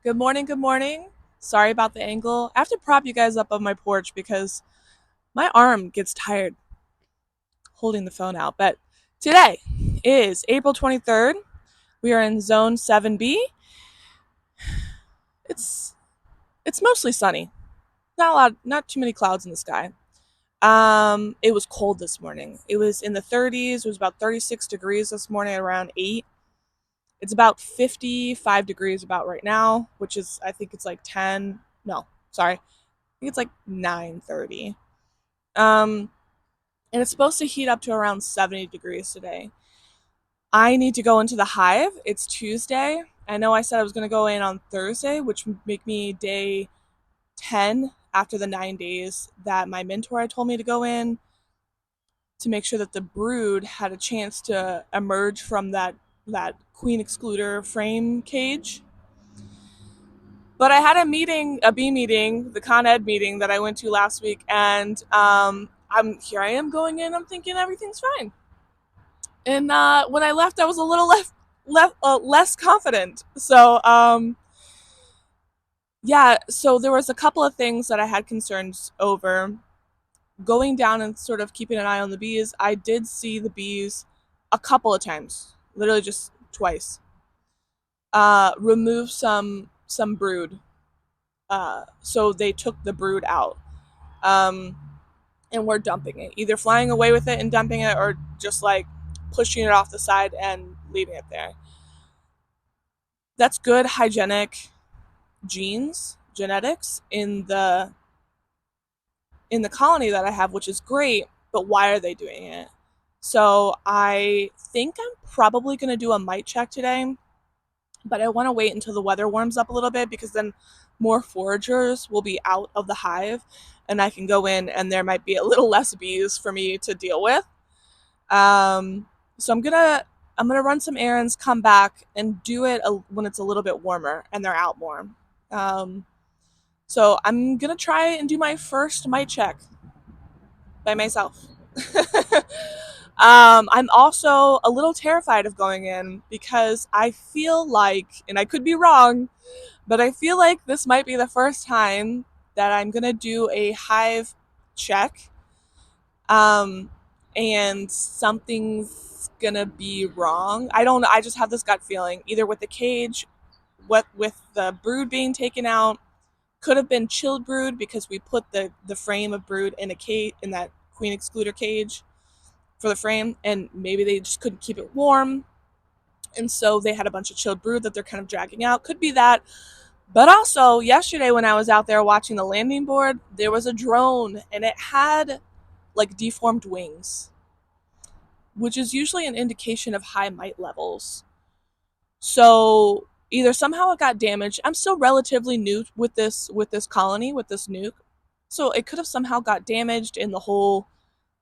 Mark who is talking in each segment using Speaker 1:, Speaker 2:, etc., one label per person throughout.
Speaker 1: Good morning, good morning. Sorry about the angle. I have to prop you guys up on my porch because my arm gets tired holding the phone out. But today is April 23rd. We are in zone 7B. It's it's mostly sunny. Not too many clouds in the sky. It was cold this morning. It was in the 30s. It was about 36 degrees this morning at around 8. It's about 55 degrees about right now, which is I think it's like 10. No, sorry. I think it's like 9:30. Um, and it's supposed to heat up to around 70 degrees today. I need to go into the hive. It's Tuesday. I know I said I was going to go in on Thursday, which would make me day 10 after the 9 days that my mentor told me to go in to make sure that the brood had a chance to emerge from that queen excluder frame cage. But I had a meeting, a bee meeting, the Con Ed meeting that I went to last week, and I am going in. I'm thinking everything's fine. And when I left, I was a little less confident. Yeah, so there was a couple of things that I had concerns over. Going down and sort of keeping an eye on the bees, I did see the bees a couple of times, literally just twice. Remove some brood. So they took the brood out. Um, and we're dumping it, either flying away with it and dumping it, or just like pushing it off the side and leaving it there. That's good hygienic genetics in the colony that I have, which is great. But why are they doing it? So I think I'm probably going to do a mite check today, but I want to wait until the weather warms up a little bit because then more foragers will be out of the hive and I can go in and there might be a little less bees for me to deal with. Um, so I'm gonna run some errands, come back, and do it when it's a little bit warmer and they're out more. Um, so I'm gonna try and do my first mite check by myself. I'm also a little terrified of going in because I feel like, and I could be wrong, but I feel like this might be the first time that I'm gonna do a hive check, um, and something's gonna be wrong. I don't know. I just have this gut feeling, either with the cage, what with the brood being taken out, could have been chilled brood because we put the frame of brood in a cage in that queen excluder cage for the frame, and maybe they just couldn't keep it warm, and so they had a bunch of chilled brood that they're kind of dragging out. Could be that. But also, yesterday when I was out there watching the landing board, there was a drone and it had like deformed wings, which is usually an indication of high mite levels. So either somehow it got damaged. I'm still relatively new with this colony, with this nuke. So it could have somehow got damaged in the whole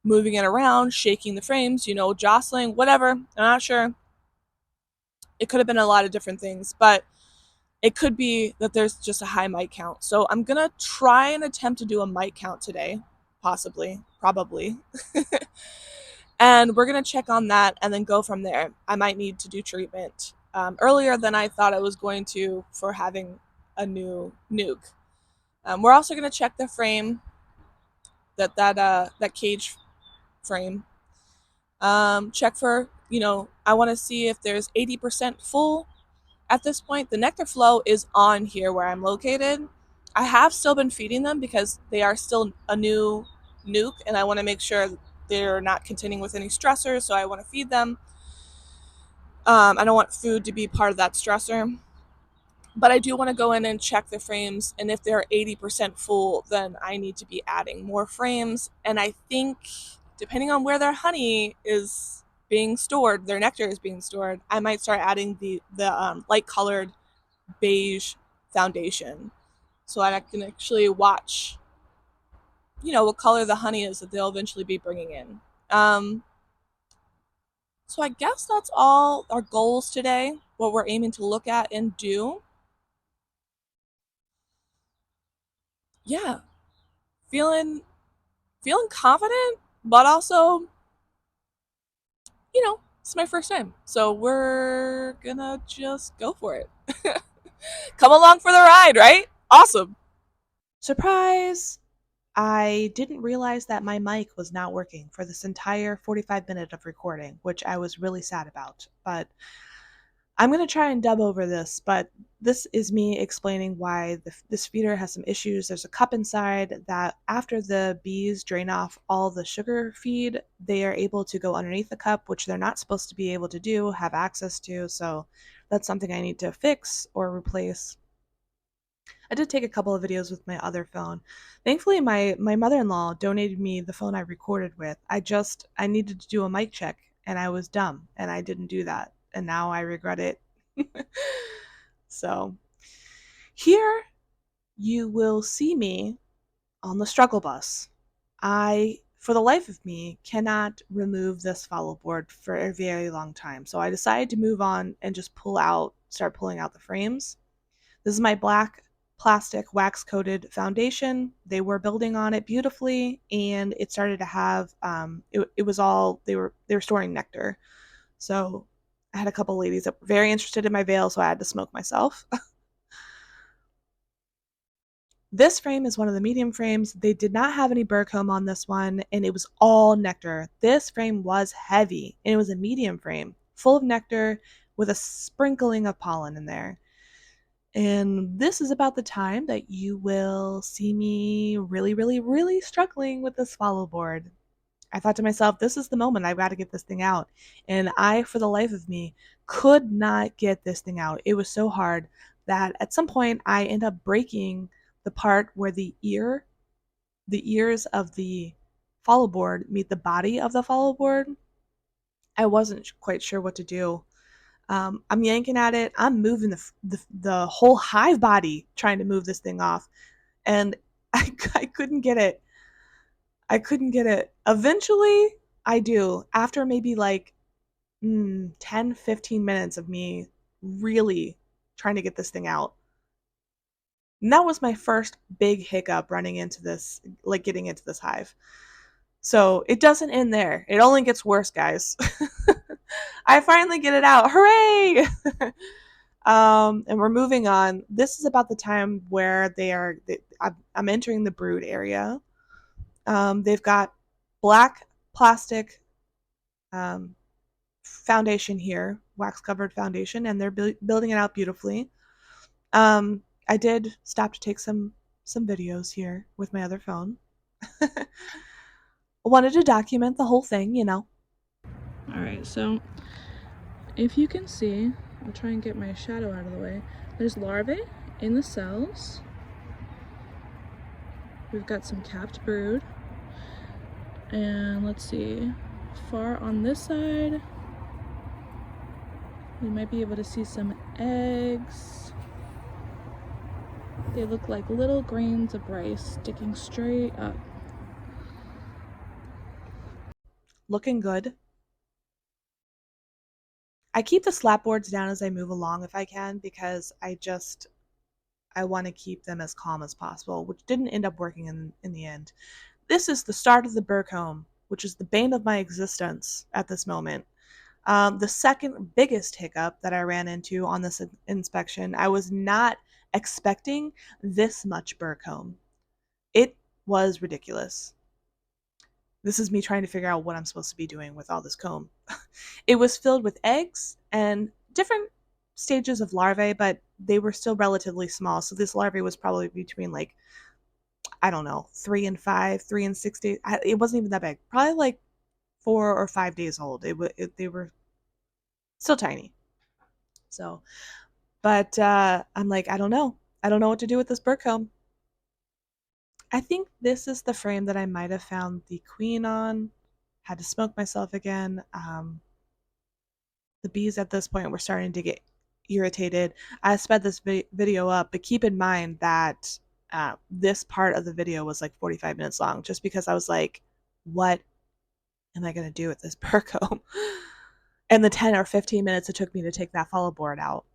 Speaker 1: moving it around, shaking the frames, jostling, whatever. I'm not sure. It could have been a lot of different things, but it could be that there's just a high mite count. So I'm gonna try and attempt to do a mite count today, possibly, probably. And we're gonna check on that and then go from there. I might need to do treatment earlier than I thought I was going to for having a new nuke. We're also gonna check the frame, that cage frame. Check for, I want to see if there's 80% full. At this point, the nectar flow is on here where I'm located. I have still been feeding them because they are still a new nuke, and I want to make sure they're not contending with any stressors, so I want to feed them. I don't want food to be part of that stressor. But I do want to go in and check the frames, and if they're 80% full, then I need to be adding more frames. And I think, depending on where their honey is being stored, their nectar is being stored, I might start adding the light colored beige foundation so that I can actually watch, what color the honey is that they'll eventually be bringing in. So I guess that's all our goals today, what we're aiming to look at and do. Yeah, feeling feeling confident, but also, it's my first time. So we're gonna just go for it. Come along for the ride, right? Awesome. Surprise! I didn't realize that my mic was not working for this entire 45 minutes of recording, which I was really sad about. But I'm going to try and dub over this, but this is me explaining why this feeder has some issues. There's a cup inside that after the bees drain off all the sugar feed, they are able to go underneath the cup, which they're not supposed to be able to do, have access to. So that's something I need to fix or replace. I did take a couple of videos with my other phone. Thankfully, my mother-in-law donated me the phone I recorded with. I needed to do a mic check, and I was dumb, and I didn't do that, and now I regret it. So here you will see me on the struggle bus. I, for the life of me, cannot remove this follow board for a very long time. So I decided to move on and just start pulling out the frames. This is my black plastic wax coated foundation. They were building on it beautifully, and it started to have it was all they were storing nectar. So I had a couple ladies that were very interested in my veil, so I had to smoke myself. This frame is one of the medium frames. They did not have any burr comb on this one, and it was all nectar. This frame was heavy, and it was a medium frame, full of nectar with a sprinkling of pollen in there. And this is about the time that you will see me really, really, really struggling with this follow board. I thought to myself, this is the moment I've got to get this thing out. And I, for the life of me, could not get this thing out. It was so hard that at some point I end up breaking the part where the ears of the follow board meet the body of the follow board. I wasn't quite sure what to do. I'm yanking at it. I'm moving the whole hive body trying to move this thing off, and I couldn't get it. I couldn't get it. Eventually, I do. After maybe like 10, 15 minutes of me really trying to get this thing out. And that was my first big hiccup running into this, like getting into this hive. So it doesn't end there. It only gets worse, guys. I finally get it out. Hooray! And we're moving on. This is about the time where I'm entering the brood area. They've got black plastic foundation here, wax covered foundation, and they're building it out beautifully. I did stop to take some videos here with my other phone. I wanted to document the whole thing, you know. All right, so if you can see, I'll try and get my shadow out of the way. There's larvae in the cells. We've got some capped brood. And let's see, far on this side, we might be able to see some eggs. They look like little grains of rice sticking straight up. Looking good. I keep the slap boards down as I move along if I can, because I want to keep them as calm as possible, which didn't end up working in the end. This is the start of the burr comb, which is the bane of my existence at this moment. The second biggest hiccup that I ran into on this inspection, I was not expecting this much burr comb. It was ridiculous. This is me trying to figure out what I'm supposed to be doing with all this comb. It was filled with eggs and different stages of larvae, but they were still relatively small. So this larvae was probably between like, I don't know, 3 and 5, 3 and 6 days. It wasn't even that big. Probably like 4 or 5 days old. They were still tiny. So, but I'm like, I don't know. I don't know what to do with this burr comb. I think this is the frame that I might have found the queen on. Had to smoke myself again. The bees at this point were starting to get irritated. I sped this video up, but keep in mind that this part of the video was like 45 minutes long, just because I was like, what am I going to do with this burr comb? And the 10 or 15 minutes it took me to take that follow board out.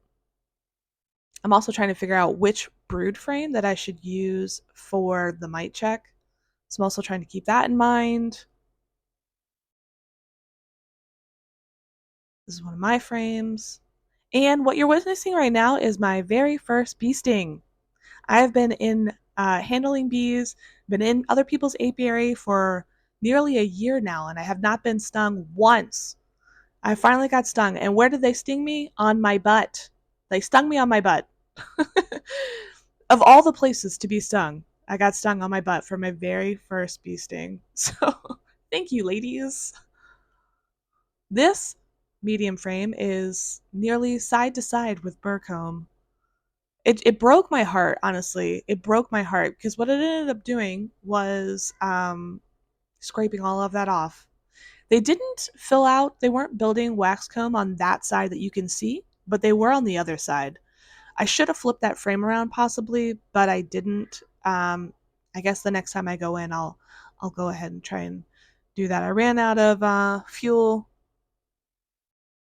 Speaker 1: I'm also trying to figure out which brood frame that I should use for the mite check. So I'm also trying to keep that in mind. This is one of my frames. And what you're witnessing right now is my very first bee sting. I have been in handling bees, been in other people's apiary for nearly a year now, and I have not been stung once. I finally got stung. And where did they sting me? On my butt. They stung me on my butt. Of all the places to be stung, I got stung on my butt for my very first bee sting. So, thank you, ladies. This medium frame is nearly side to side with burr comb. It broke my heart, honestly. It broke my heart because what it ended up doing was scraping all of that off. They didn't fill out, they weren't building wax comb on that side that you can see, but they were on the other side. I should have flipped that frame around possibly, but I didn't. I guess the next time I go in, I'll go ahead and try and do that. I ran out of fuel,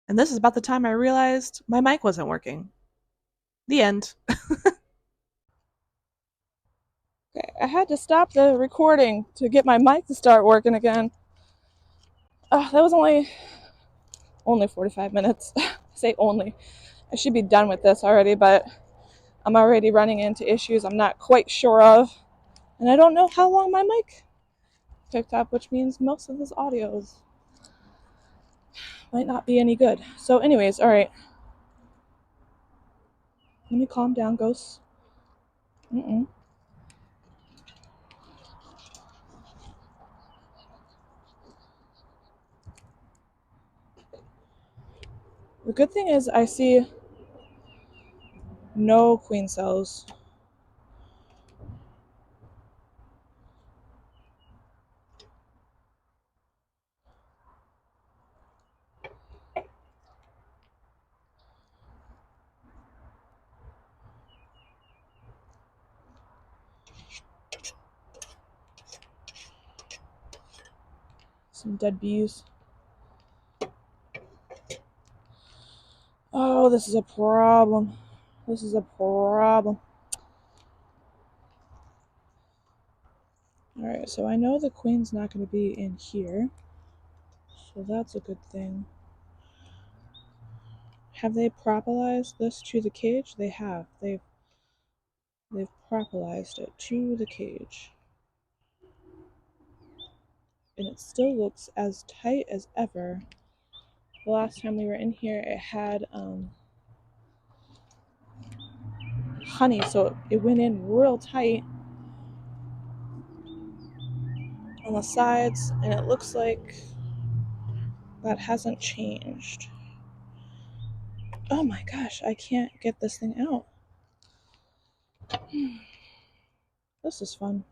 Speaker 1: and this is about the time I realized my mic wasn't working. The end. Okay, I had to stop the recording to get my mic to start working again. That was only 45 minutes. I say only. I should be done with this already, but I'm already running into issues I'm not quite sure of. And I don't know how long my mic picked up, which means most of this audio might not be any good. So anyways, alright. Let me calm down, ghosts. Mm-mm. The good thing is I see no queen cells. Some dead bees. Oh, this is a problem. This is a problem. Alright, so I know the queen's not going to be in here. So that's a good thing. Have they propolized this to the cage? They have. They've propolized it to the cage. And it still looks as tight as ever. The last time we were in here, it had honey, so it went in real tight on the sides, and it looks like that hasn't changed. Oh my gosh, I can't get this thing out. This is fun.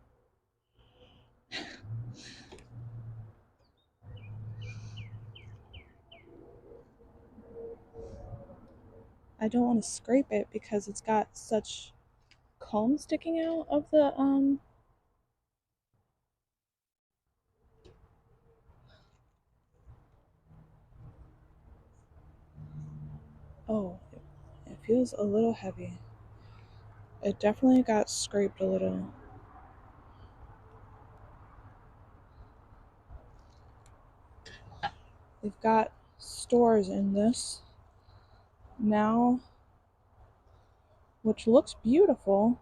Speaker 1: I don't want to scrape it because it's got such comb sticking out of the oh, it feels a little heavy. It definitely got scraped a little. They've got stores in this now, which looks beautiful.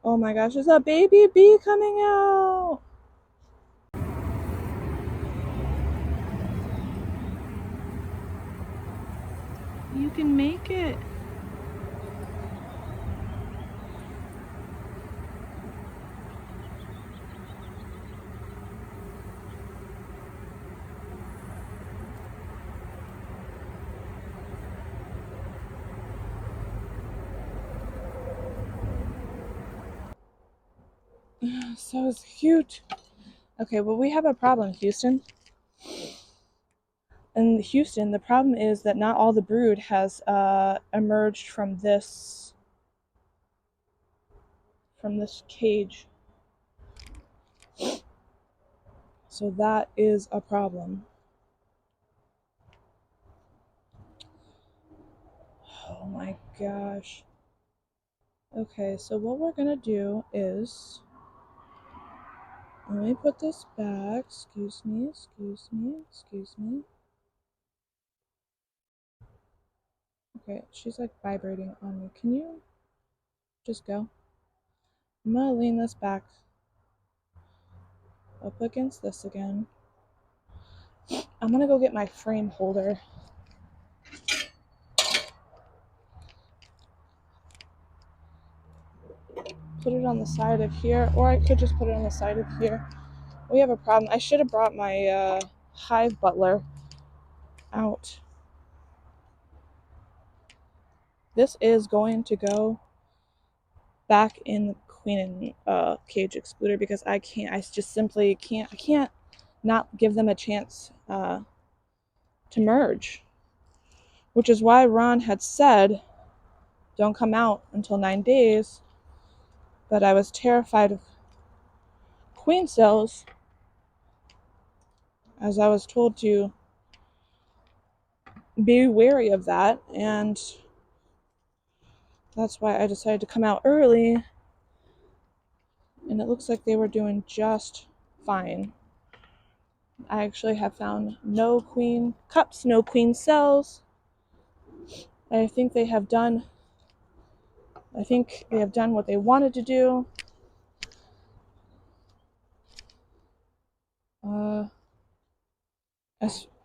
Speaker 1: Oh my gosh, there's a baby bee coming out! You can make it. So cute. Okay, well, we have a problem, Houston. In Houston, the problem is that not all the brood has emerged from this cage. So that is a problem. Oh my gosh. Okay, so what we're gonna do is Let me put this back. Excuse me, excuse me, excuse me. Okay, she's like vibrating on me. Can you just go? I'm gonna lean this back up against this again. I'm gonna go get my frame holder. Put it on the side of here, or I could just put it on the side of here. We have a problem. I should have brought my hive butler out. This is going to go back in the queen cage excluder because I just simply can't. I can't not give them a chance to merge, which is why Ron had said don't come out until 9 days, but I was terrified of queen cells, as I was told to be wary of that, and that's why I decided to come out early, and it looks like they were doing just fine. I actually have found no queen cups, no queen cells. I think they have done what they wanted to do.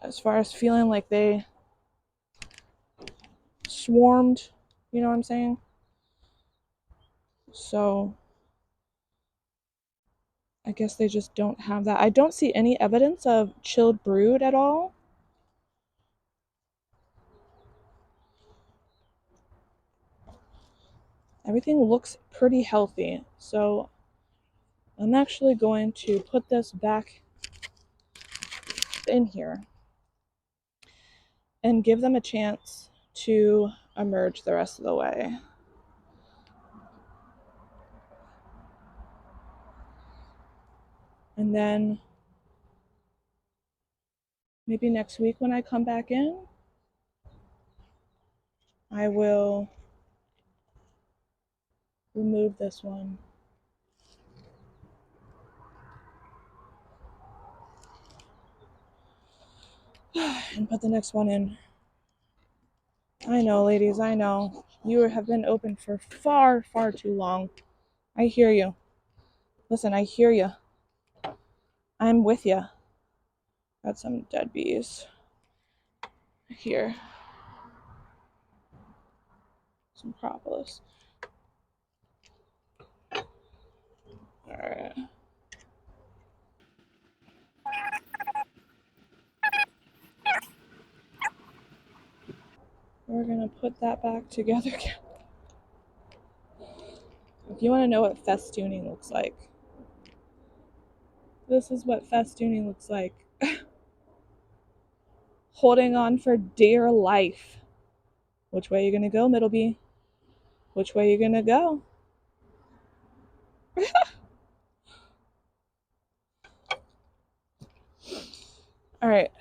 Speaker 1: As far as feeling like they swarmed, you know what I'm saying? So I guess they just don't have that. I don't see any evidence of chilled brood at all. Everything looks pretty healthy. So I'm actually going to put this back in here and give them a chance to emerge the rest of the way. And then maybe next week when I come back in, I will remove this one. And put the next one in. I know, ladies, I know. You have been open for far, far too long. I hear you. Listen, I hear you. I'm with you. Got some dead bees here. Some propolis. Alright. We're gonna put that back together again. If you want to know what festooning looks like, this is what festooning looks like. Holding on for dear life. Which way are you gonna go, Middleby? Which way are you gonna go? Alright.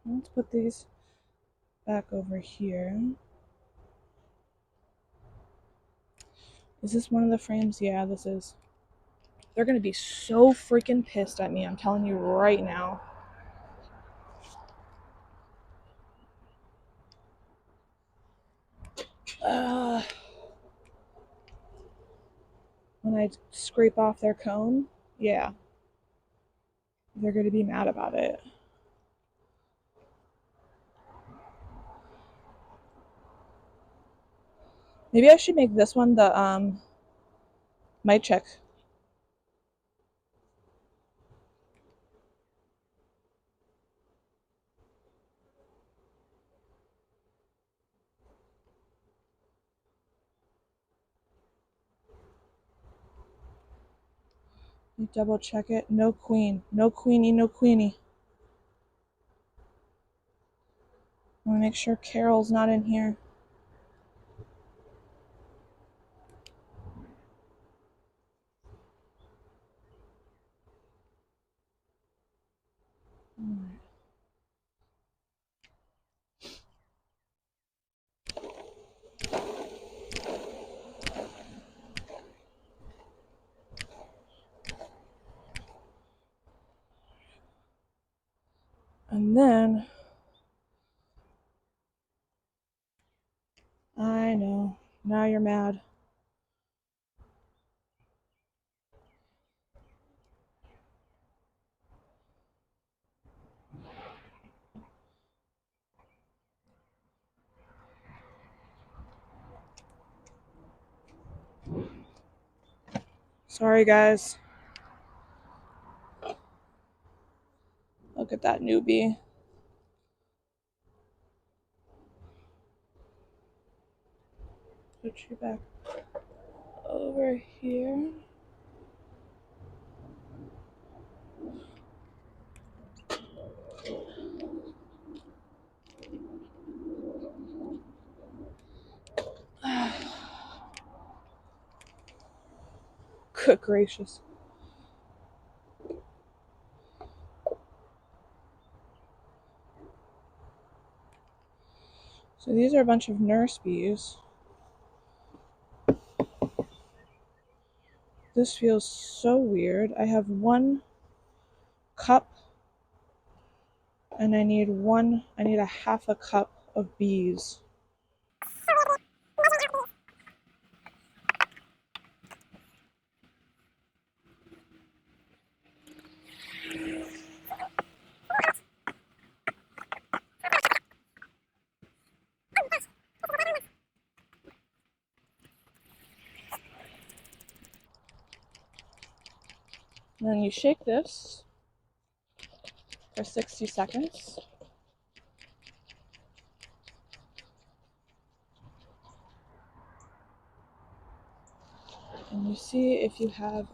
Speaker 1: Let's put these back over here. Is this one of the frames? Yeah, this is. They're gonna be so freaking pissed at me, I'm telling you right now. When I scrape off their cone, yeah, they're gonna be mad about it. Maybe I should make this one the Mite check. Double check it. No queen. No queenie, no queenie. I want to make sure Carol's not in here. I know. Now you're mad. Sorry, guys. Look at that newbie. Put you back over here. Good gracious. So these are a bunch of nurse bees. This feels so weird. I have 1 cup and I need a half a cup of bees. And then you shake this for 60 seconds. And you see if you have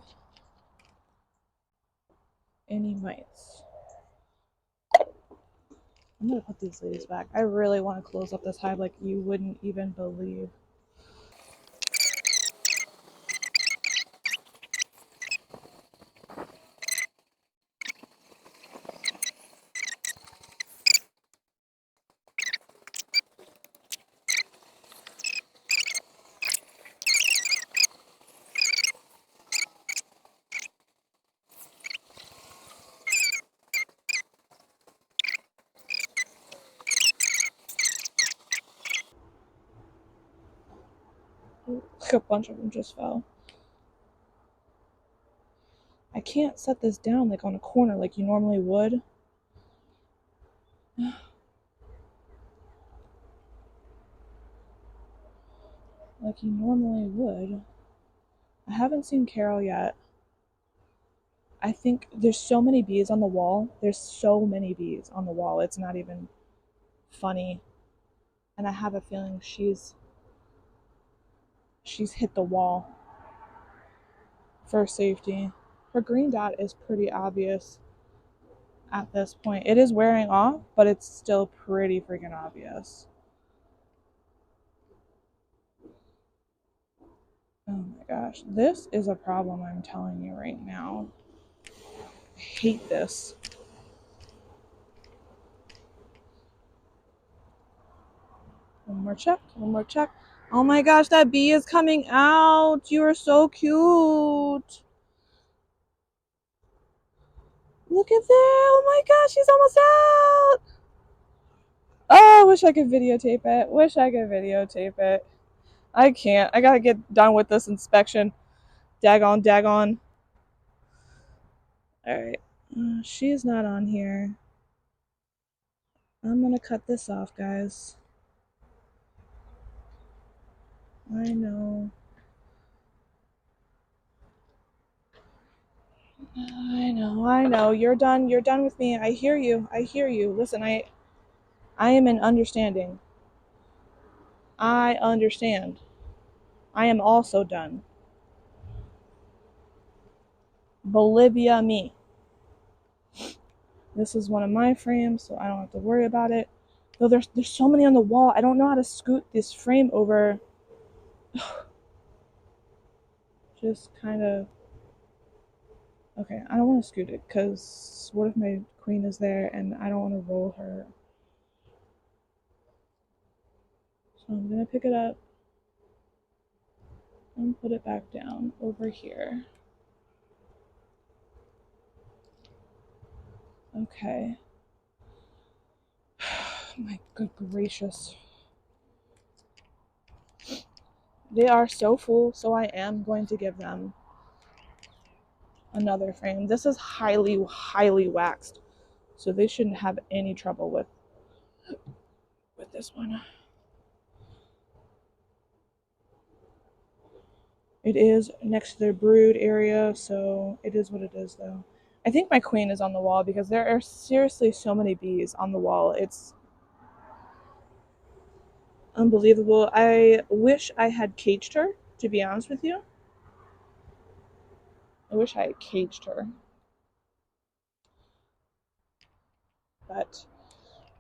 Speaker 1: any mites. I'm gonna put these ladies back. I really want to close up this hive like you wouldn't even believe. Look, a bunch of them just fell. I can't set this down like on a corner like you normally would. Like you normally would. I haven't seen Carol yet. I think there's so many bees on the wall. There's so many bees on the wall. It's not even funny. And I have a feeling she's hit the wall for safety. Her green dot is pretty obvious at this point. It is wearing off, but it's still pretty freaking obvious. Oh my gosh. This is a problem, I'm telling you right now. I hate this. One more check. One more check. Oh my gosh, that bee is coming out. You are so cute. Look at that. Oh my gosh, she's almost out. Oh, I wish I could videotape it. Wish I could videotape it. I can't. I gotta get done with this inspection. Daggone, daggone. Alright. She's not on here. I'm gonna cut this off, guys. I know. I know. You're done with me. I hear you. Listen, I am in understanding. I understand. I am also done. Bolivia me. This is one of my frames, so I don't have to worry about it. Though there's so many on the wall, I don't know how to scoot this frame over. Just kind of... Okay, I don't want to scoot it, because what if my queen is there and I don't want to roll her? So I'm going to pick it up and put it back down over here. Okay. My good gracious. They are so full, so I am going to give them another frame. This is highly, highly waxed, so they shouldn't have any trouble with this one. It is next to their brood area, so it is what it is, though. I think my queen is on the wall because there are seriously so many bees on the wall. It's unbelievable. I wish I had caged her, to be honest with you. I wish I had caged her. But,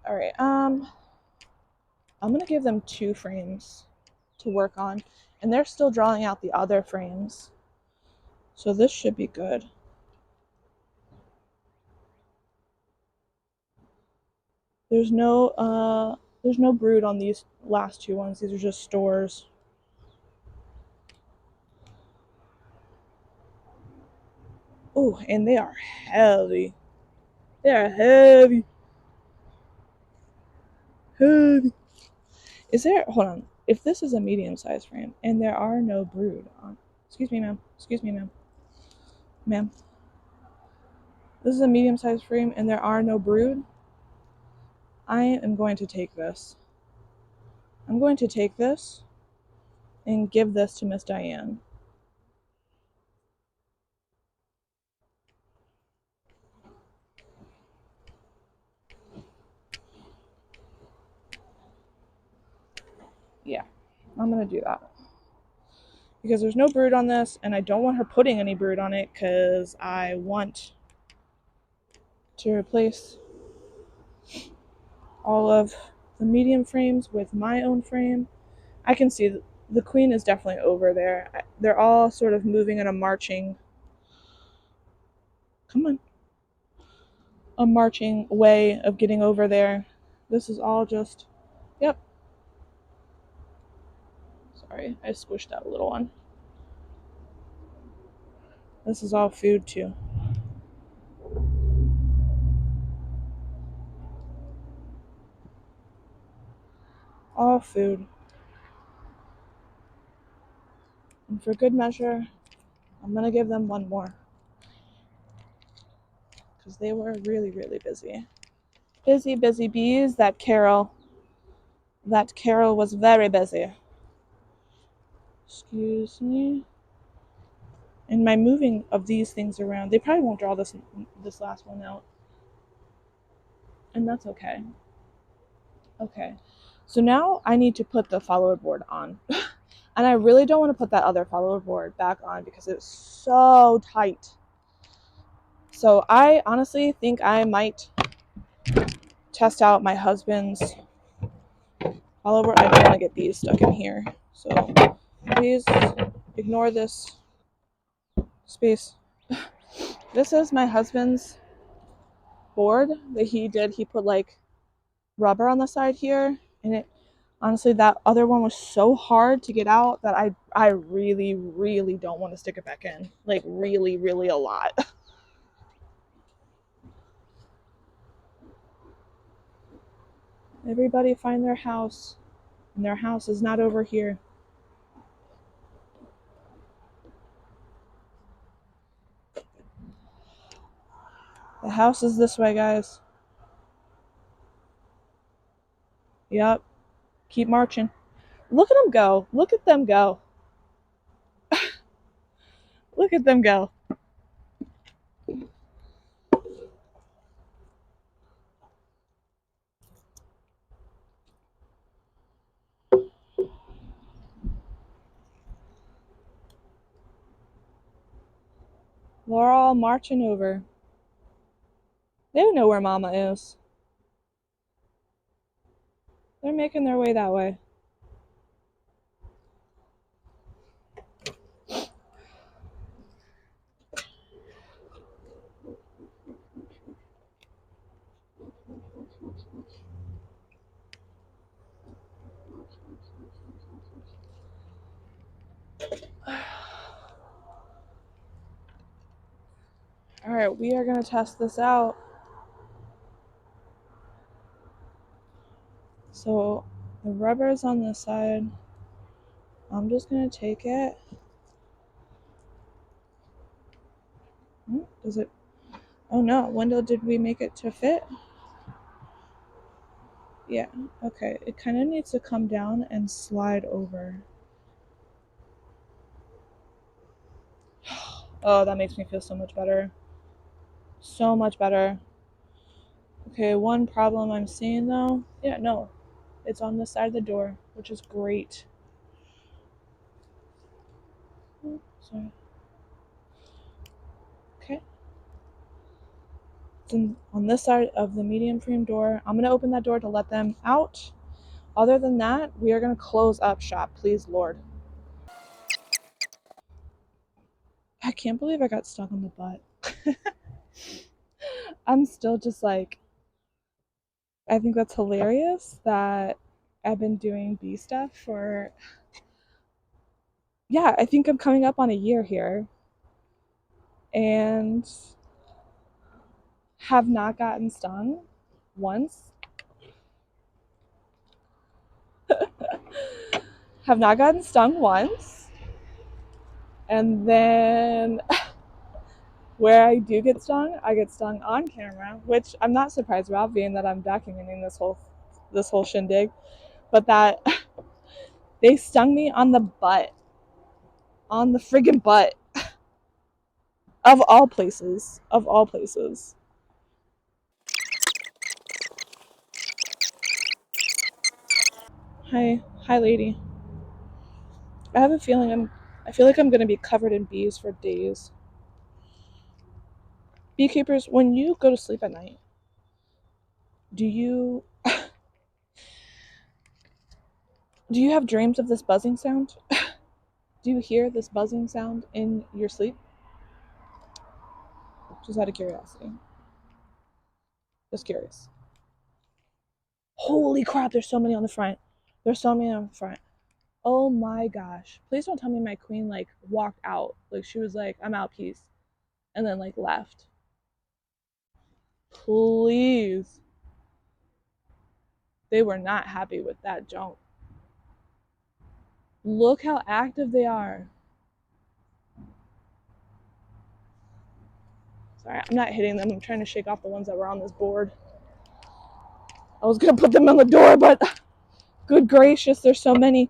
Speaker 1: alright, I'm gonna give them 2 frames to work on, and they're still drawing out the other frames. So this should be good. There's no brood on these last 2 ones. These are just stores. Oh, and they are heavy. They are heavy. Heavy. Is there, hold on. If this is a medium-sized frame and there are no brood on, excuse me, ma'am. Excuse me, ma'am. Ma'am. This is a medium-sized frame and there are no brood. I am going to take this. I'm going to take this and give this to Miss Diane. Yeah, I'm going to do that. Because there's no brood on this, and I don't want her putting any brood on it because I want to replace all of the medium frames with my own frame. I can see the queen is definitely over there. They're all sort of moving in a marching, come on, a marching way of getting over there. This is all just, yep. Sorry, I squished that little one. This is all food too. All food. And for good measure, I'm going to give them 1 more. Because they were really, really busy. Busy, busy bees. That Carol was very busy. Excuse me. And my moving of these things around, they probably won't draw this last one out. And that's okay. Okay. So now I need to put the follower board on. And I really don't want to put that other follower board back on because it's so tight. So I honestly think I might test out my husband's follower board. I don't want to get bees stuck in here. So please ignore this space. This is my husband's board that he did. He put like rubber on the side here, and it honestly, that other one was so hard to get out that I really, really don't want to stick it back in. Like really, really a lot. Everybody find their house, and their house is not over here. The house is this way, guys. Yep. Keep marching. Look at them go. Look at them go. Look at them go. They're all marching over. They don't know where Mama is. They're making their way that way. Alright, we are going to test this out. So the rubber is on this side. I'm just gonna take it. Does it? Oh no, window, did we make it to fit? Yeah, okay. It kind of needs to come down and slide over. Oh, that makes me feel so much better. So much better. Okay, one problem I'm seeing though. Yeah, no. It's on the side of the door, which is great. Sorry. Okay. It's on this side of the medium frame door. I'm going to open that door to let them out. Other than that, we are going to close up shop, please, Lord. I can't believe I got stuck on the butt. I'm still just like, I think that's hilarious that I've been doing bee stuff for, yeah, I think I'm coming up on a year here and have not gotten stung once. Have not gotten stung once. And then where I do get stung, I get stung on camera, which I'm not surprised about, being that I'm documenting this whole shindig. But that they stung me on the butt, on the friggin' butt, of all places, of all places. Hi, lady. I have a feeling I feel like I'm gonna be covered in bees for days. Beekeepers, when you go to sleep at night, do you have dreams of this buzzing sound? Do you hear this buzzing sound in your sleep? Just out of curiosity. Just curious. Holy crap, there's so many on the front. There's so many on the front. Oh my gosh. Please don't tell me my queen like walked out. Like she was like, I'm out, peace. And then like left. Please. They were not happy with that jump. Look how active they are. Sorry, I'm not hitting them. I'm trying to shake off the ones that were on this board. I was gonna put them on the door, but good gracious, there's so many.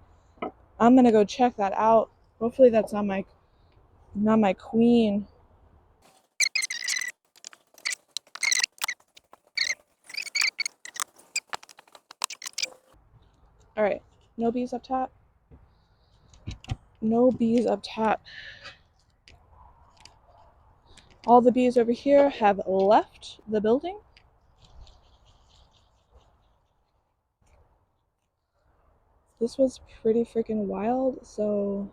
Speaker 1: I'm gonna go check that out. Hopefully that's not my queen. Alright. No bees up top. No bees up top. All the bees over here have left the building. This was pretty freaking wild. So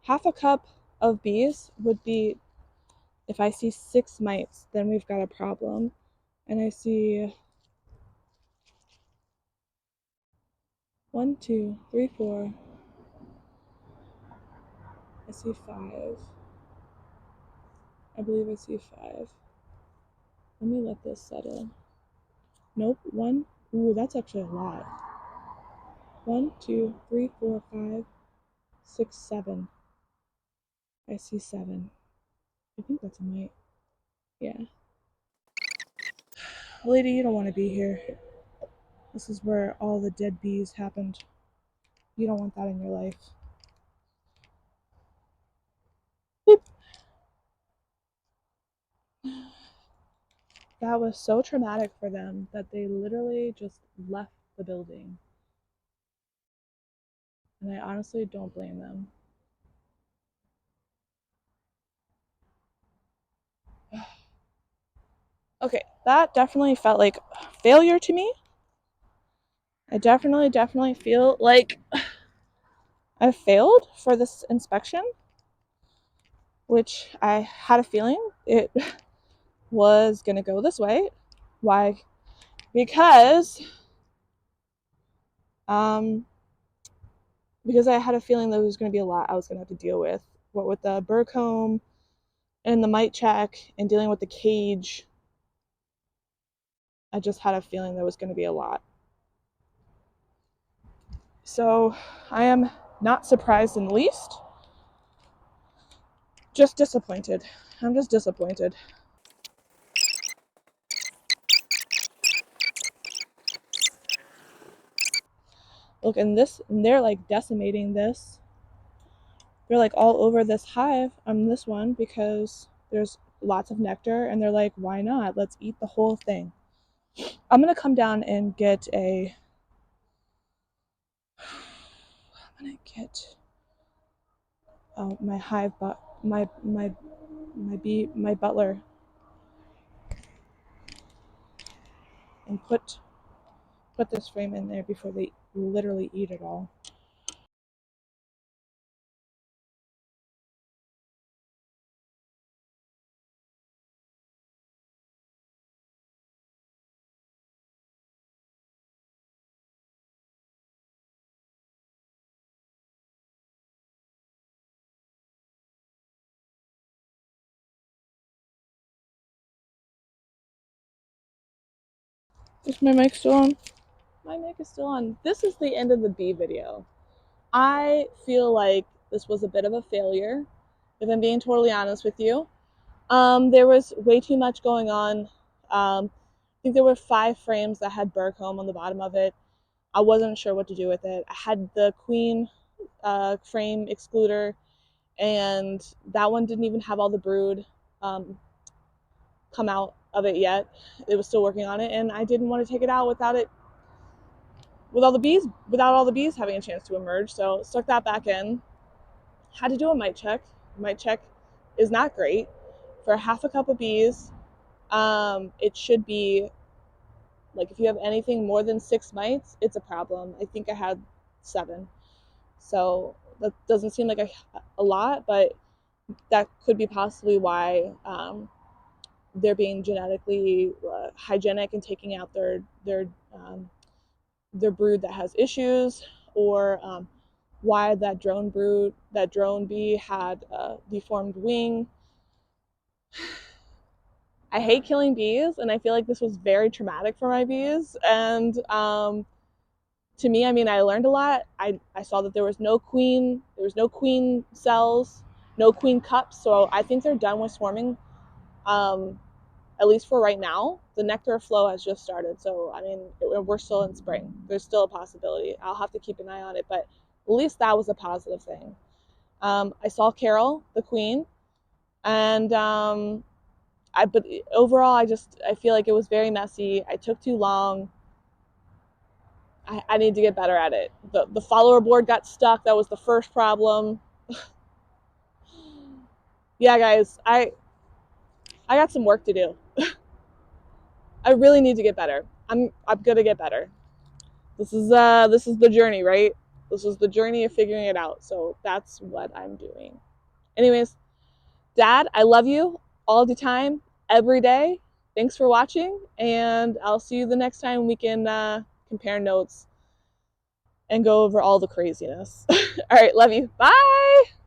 Speaker 1: half a cup of bees would be, if I see 6 mites, then we've got a problem. And I see 1, 2, 3, 4. I see 5. I believe I see 5. Let me let this settle. Nope, 1. Ooh, that's actually a lot. 1, 2, 3, 4, 5, 6, 7. I see 7. I think that's a mite. Yeah. Lady, you don't want to be here. This is where all the dead bees happened. You don't want that in your life. Boop. That was so traumatic for them that they literally just left the building. And I honestly don't blame them. Okay, that definitely felt like failure to me. I definitely feel like I failed for this inspection, which I had a feeling it was going to go this way. Why? Because I had a feeling there was going to be a lot I was going to have to deal with. What with the burr comb and the mite check and dealing with the cage. I just had a feeling there was going to be a lot. So I am Not surprised in the least. Just disappointed. I'm just disappointed. Look, and they're like decimating this. They're like all over this hive on this one because there's lots of nectar, and they're like, why not? Let's eat the whole thing. I'm gonna come down and get my hive, but my butler, and put this frame in there before they literally eat it all. Is my mic still on? My mic is still on. This is the end of the bee video. I feel like this was a bit of a failure, if I'm being totally honest with you. There was way too much going on. I think there were 5 frames that had burr comb on the bottom of it. I wasn't sure what to do with it. I had the queen frame excluder, and that one didn't even have all the brood come out of it yet. It was still working on it, and I didn't want to take it out without all the bees having a chance to emerge. So stuck that back in. Had to do a mite check. Mite check is not great for half a cup of bees. It should be like, if you have anything more than 6 mites, it's a problem. I think I had 7, so that doesn't seem like a lot, but that could be possibly why they're being genetically hygienic and taking out their brood that has issues, or why that drone bee had a deformed wing. I hate killing bees, and I feel like this was very traumatic for my bees. And to me, I mean, I learned a lot. I saw that there was no queen cells, no queen cups. So I think they're done with swarming, at least for right now. The nectar flow has just started. So, I mean, we're still in spring. There's still a possibility. I'll have to keep an eye on it, but at least that was a positive thing. I saw Carol, the queen, and but overall, I feel like it was very messy. I took too long. I need to get better at it. The follower board got stuck. That was the first problem. Yeah, guys, I got some work to do. I really need to get better. I'm gonna get better. This is the journey, right? This is the journey of figuring it out. So that's what I'm doing. Anyways, Dad, I love you all the time, every day. Thanks for watching, and I'll see you the next time we can compare notes and go over all the craziness. All right, love you. Bye.